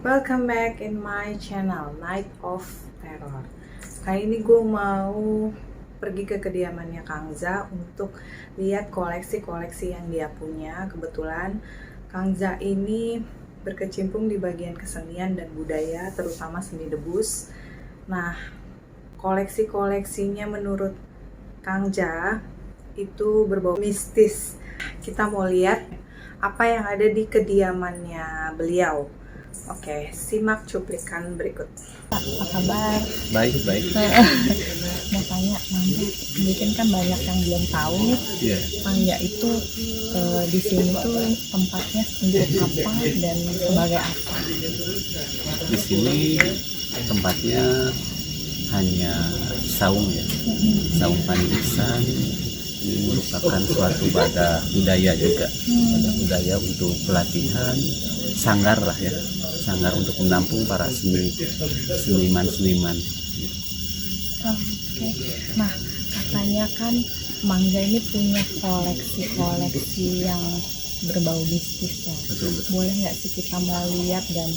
Welcome back in my channel Night of Terror. Kali ini gue mau pergi ke kediamannya Kang Za untuk lihat koleksi-koleksi yang dia punya. Kebetulan Kang Za ini berkecimpung di bagian kesenian dan budaya, terutama seni debus. Nah, koleksi-koleksinya menurut Kang Za itu berbau mistis. Kita mau lihat apa yang ada di kediamannya beliau. Oke, simak cuplikan berikut. Apa kabar? Baik. Mau tanya, Mangga, mungkin kan banyak yang belum tahu nih. Iya. Mangga itu di sini tuh tempatnya untuk apa dan sebagai apa? Di sini tempatnya hanya saung ya, saung Pandesan. Ini merupakan suatu budaya juga, budaya untuk pelatihan, sanggar lah ya, sanggar untuk menampung para seniman-seniman. Oke. Nah, katanya kan Mangga ini punya koleksi-koleksi yang berbau mistis ya. Betul. Boleh nggak sih kita mau lihat dan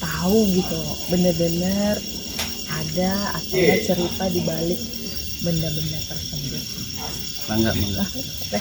tahu gitu, bener-bener ada atau ada cerita di balik benda-benda tersebut? Mangga. Oke.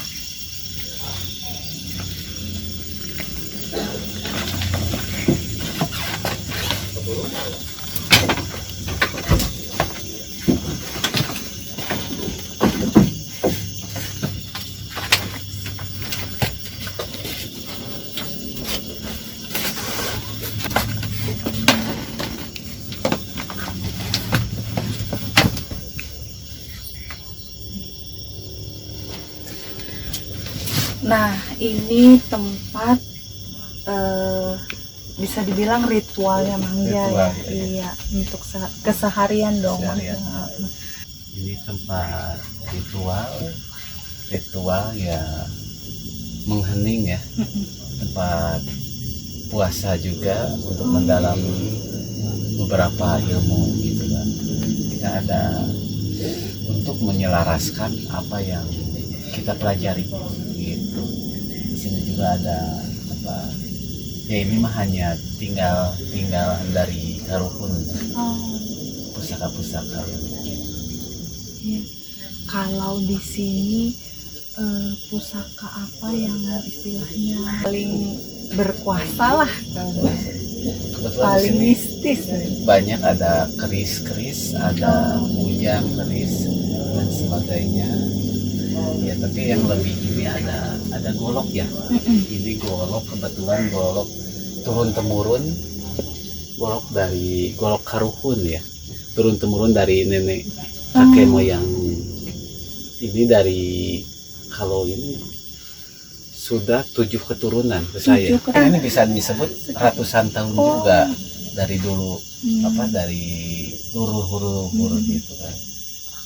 Nah, ini tempat bisa dibilang ritualnya Mangga ya. Ritual. Iya, untuk keseharian dong. Keseharian. Ini tempat ritual ya, menghening ya, tempat puasa juga untuk mendalami beberapa ilmu gitu kan. Kita ada untuk menyelaraskan apa yang kita pelajari gitu. Di sini juga ada apa? Ya ini mah hanya tinggal dari karukun, pusaka-pusaka yang Iya. Kalau di sini pusaka apa yang istilahnya paling berkuasa lah, paling mistis? banyak, ada keris, ada kujang keris dan sebagainya ya. Tapi yang lebih ini ada golok ya. Ini golok, kebetulan golok turun temurun, golok karuhun ya, turun temurun dari nenek kakek moyang. Ini dari, kalau ini sudah 7 keturunan ke saya. Ini bisa disebut ratusan tahun juga dari dulu, dari huru gitu kan,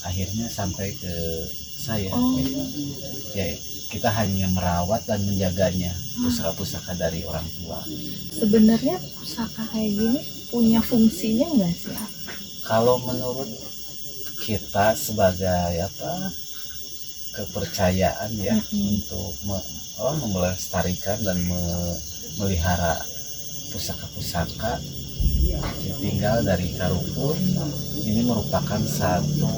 akhirnya sampai ke saya. Ya, kita hanya merawat dan menjaganya, pusaka-pusaka dari orang tua. Sebenarnya pusaka kayak gini punya fungsinya nggak sih? Kalau menurut kita sebagai kepercayaan ya, untuk melestarikan dan memelihara pusaka-pusaka tinggal dari karukun, ini merupakan satu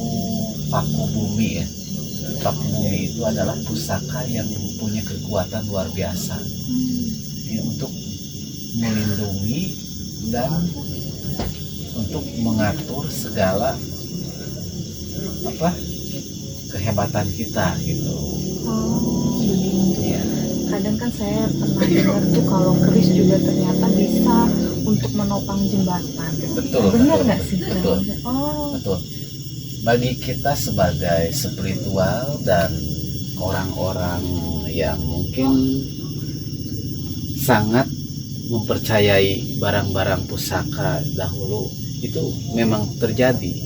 paku bumi ya. Paku bumi itu adalah pusaka yang punya kekuatan luar biasa ya, untuk melindungi dan untuk mengatur segala kehebatan kita gitu. Ya. Kadang kan saya pernah dengar tuh kalau keris juga ternyata bisa untuk menopang jembatan. Betul. Benar nggak sih? Betul. Betul. Bagi kita sebagai spiritual dan orang-orang yang mungkin sangat mempercayai barang-barang pusaka dahulu, itu memang terjadi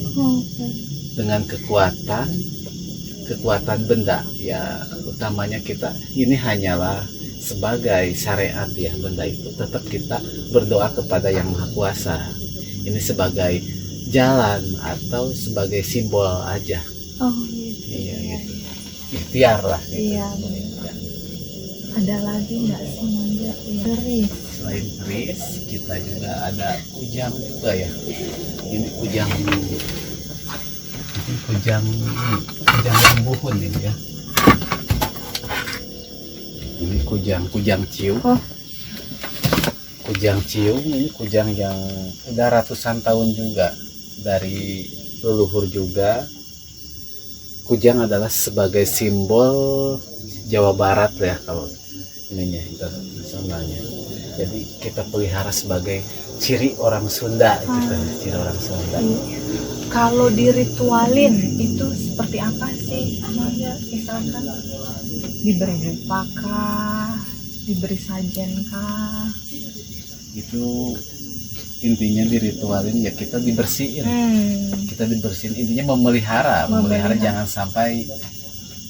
dengan kekuatan benda ya. Utamanya kita ini hanyalah sebagai syariat ya, benda itu tetap kita berdoa kepada Yang Maha Kuasa. Ini sebagai jalan atau sebagai simbol aja. Gitu. Iya gitu. Ikhtiar lah gitu. Iya. Ya. Ada lagi nggak sih mangga yang keris? Selain keris, kita juga ada kujang juga ya. Ini kujang lambuhun ini ya. Ini kujang ciu. Oh. Kujang ciu ini kujang yang udah ratusan tahun juga, dari leluhur juga. Kujang adalah sebagai simbol Jawa Barat ya kalau ininya internasionalnya. Jadi kita pelihara sebagai ciri orang Sunda gitu, ciri orang Sunda. Kalau diritualin itu seperti apa sih mangga? Misalkan diberi dupa kah, diberi sajen kah? Itu intinya diritualin ya, kita dibersihin. Kita dibersihin, intinya memelihara jangan sampai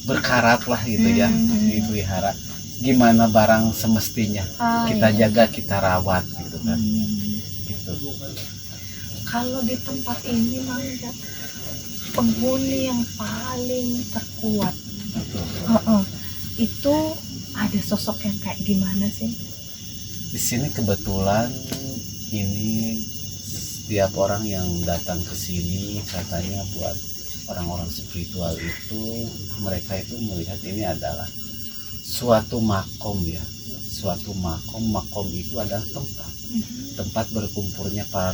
berkarat lah gitu ya, dipelihara gimana barang semestinya, kita jaga, kita rawat gitu kan. Gitu. Kalau di tempat ini mangga, penghuni yang paling terkuat itu ada sosok yang kayak gimana sih? Di sini kebetulan ini setiap orang yang datang ke sini katanya buat orang-orang spiritual itu, mereka itu melihat ini adalah suatu makom ya, suatu makom itu adalah tempat berkumpulnya para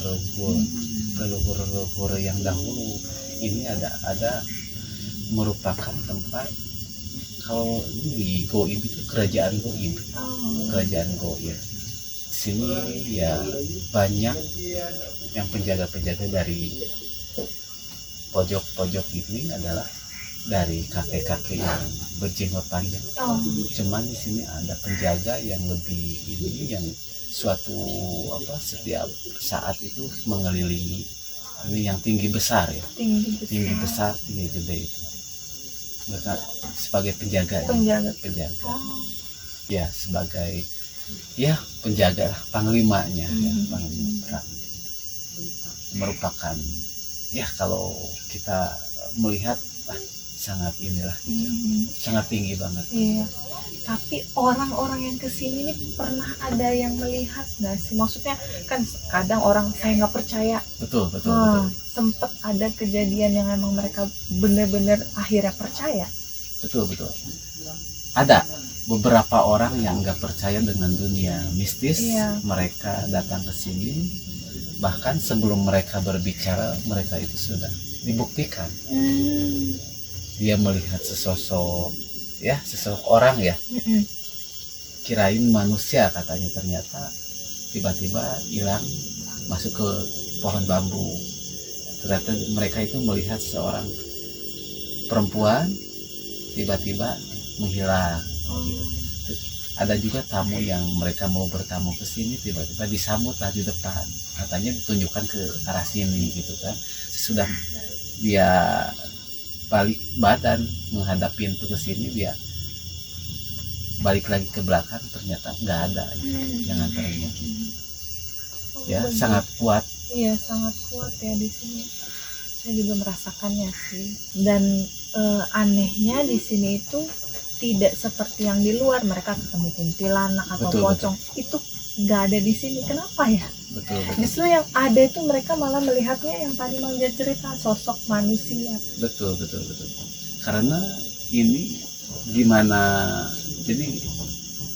leluhur yang dahulu. Ini ada merupakan tempat, kalau di Goib itu kerajaan Goib. Di sini ya banyak yang penjaga-penjaga dari pojok-pojok ini adalah dari kakek-kakek yang berjenggot panjang. Cuman di sini ada penjaga yang lebih ini, yang suatu setiap saat itu mengelilingi. Ini yang tinggi besar ya. Tinggi besar, tinggi gede itu. Mereka sebagai penjaga. Ya, sebagai penjaga, panglimanya ya, panglima perang. Merupakan ya, kalau kita melihat sangat sangat tinggi banget. Iya. Tapi orang-orang yang kesini ini pernah ada yang melihat nggak sih? Maksudnya kan kadang orang saya nggak percaya. Betul. Sempet ada kejadian yang emang mereka benar-benar akhirnya percaya. Betul. Ada beberapa orang yang nggak percaya dengan dunia mistis. Mereka datang ke sini, bahkan sebelum mereka berbicara, mereka itu sudah dibuktikan. Dia melihat sesosok orang ya, kirain manusia katanya, ternyata tiba-tiba hilang masuk ke pohon bambu. Ternyata mereka itu melihat seorang perempuan tiba-tiba menghilang. Ada juga tamu yang mereka mau bertamu ke sini, tiba-tiba disambutlah di depan, katanya ditunjukkan ke arah sini gitu kan. Sesudah dia balik badan menghadap pintu ke sini, dia balik lagi ke belakang, ternyata nggak ada yang nganterin. Ya, sangat kuat. Iya, sangat kuat ya di sini. Saya juga merasakannya sih. Dan anehnya di sini itu tidak seperti yang di luar, mereka ketemu kuntilanak atau pocong. Itu nggak ada di sini. Kenapa ya? Betul. Justru yang ada itu mereka malah melihatnya yang tadi Mangga cerita, sosok manusia. Betul. Karena ini gimana, jadi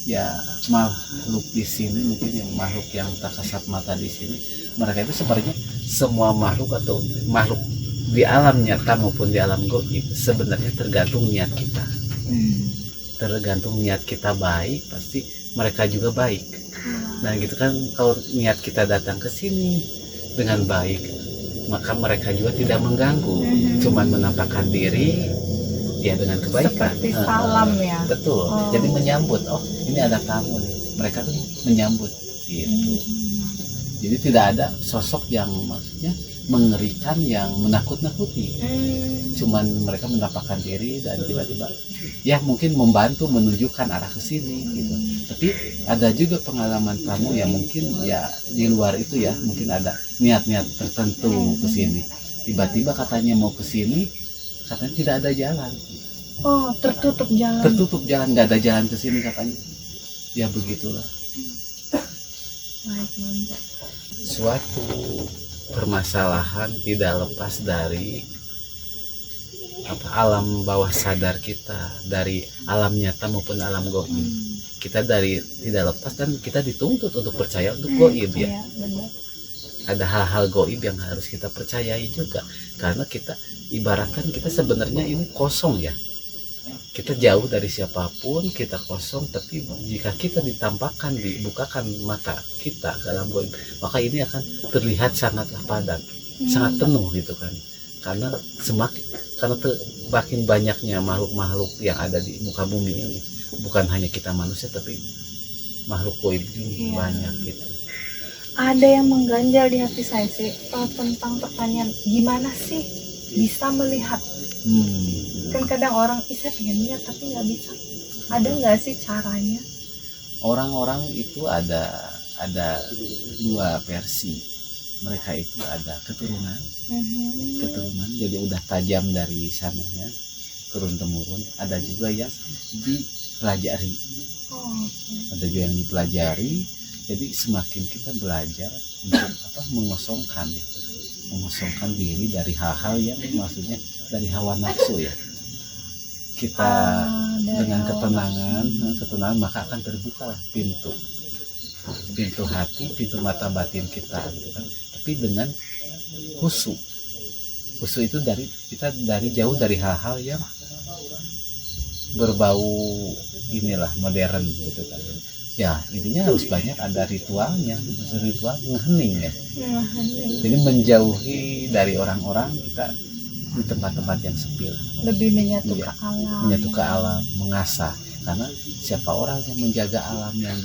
ya makhluk di sini, mungkin yang makhluk yang tak kasat mata di sini, mereka itu sebenarnya semua makhluk atau makhluk di alam nyata maupun di alam gaib sebenarnya tergantung niat kita. Tergantung niat kita baik, pasti mereka juga baik. Nah gitu kan, kalau niat kita datang ke sini dengan baik, maka mereka juga tidak mengganggu, cuman menampakkan diri ya dengan kebaikan. Seperti salam ya. Betul. Jadi menyambut, ini ada tamu nih, mereka tuh menyambut gitu. Jadi tidak ada sosok yang maksudnya mengerikan, yang menakut-nakuti. Cuman mereka menampakkan diri dan tiba-tiba ya mungkin membantu menunjukkan arah ke sini gitu. Tapi ada juga pengalaman tamu yang mungkin ya di luar itu ya, mungkin ada niat-niat tertentu ke sini. Tiba-tiba katanya mau ke sini, katanya tidak ada jalan. Tertutup jalan. Tertutup jalan, nggak ada jalan ke sini katanya. Ya begitulah. Baik, Mangga. Suatu permasalahan tidak lepas dari alam bawah sadar kita, dari alam nyata maupun alam goib. Kita tidak lepas dan kita dituntut untuk percaya untuk goib ya. Iya, benar. Ada hal-hal goib yang harus kita percayai juga, karena kita ibaratkan kita sebenarnya ini kosong ya. Kita jauh dari siapapun, kita kosong, tapi jika kita ditampakkan, dibukakan mata kita ke alam goib, maka ini akan terlihat sangatlah padat, sangat penuh gitu kan. Karena makin banyaknya makhluk-makhluk yang ada di muka bumi ini, bukan hanya kita manusia, tapi makhluk goib ini banyak gitu. Ada yang mengganjal di hati saya sih tentang pertanyaan gimana sih bisa melihat. Kan kadang orang bisa pengen lihat tapi nggak bisa. Ada nggak sih caranya? Orang-orang itu ada dua versi. Mereka itu ada keturunan, jadi udah tajam dari sananya, turun temurun. Ada juga yang dipelajari, ada juga yang dipelajari. Jadi semakin kita belajar untuk mengosongkan diri dari hal-hal yang maksudnya dari hawa nafsu ya. Kita dengan ketenangan maka akan terbuka pintu hati, pintu mata batin kita gitu kan. Tapi dengan khusyuk itu kita dari jauh dari hal-hal yang berbau inilah modern gitu kan. Ya intinya harus banyak ada ritualnya, ritual ngehening ya. Jadi menjauhi dari orang-orang, kita di tempat-tempat yang sepi lah. Lebih menyatu ke alam. Menyatu ke alam, mengasah. Karena siapa orang yang menjaga alam yang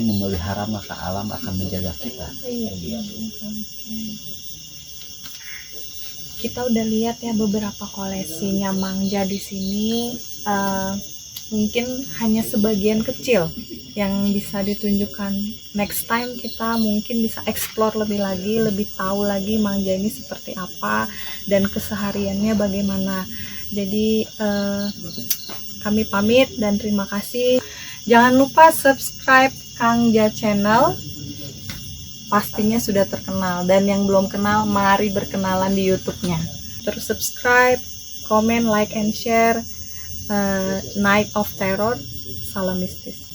memelihara, maka alam akan menjaga kita. Iya. Kita udah lihat ya beberapa koleksinya Mangja di sini. Mungkin hanya sebagian kecil yang bisa ditunjukkan. Next time kita mungkin bisa explore lebih lagi, lebih tahu lagi Mangja ini seperti apa dan kesehariannya bagaimana. Jadi kami pamit dan terima kasih. Jangan lupa subscribe Kangja Channel, pastinya sudah terkenal, dan yang belum kenal mari berkenalan di YouTube-nya. Terus subscribe, comment, like and share. Night of Terror, salam mistis.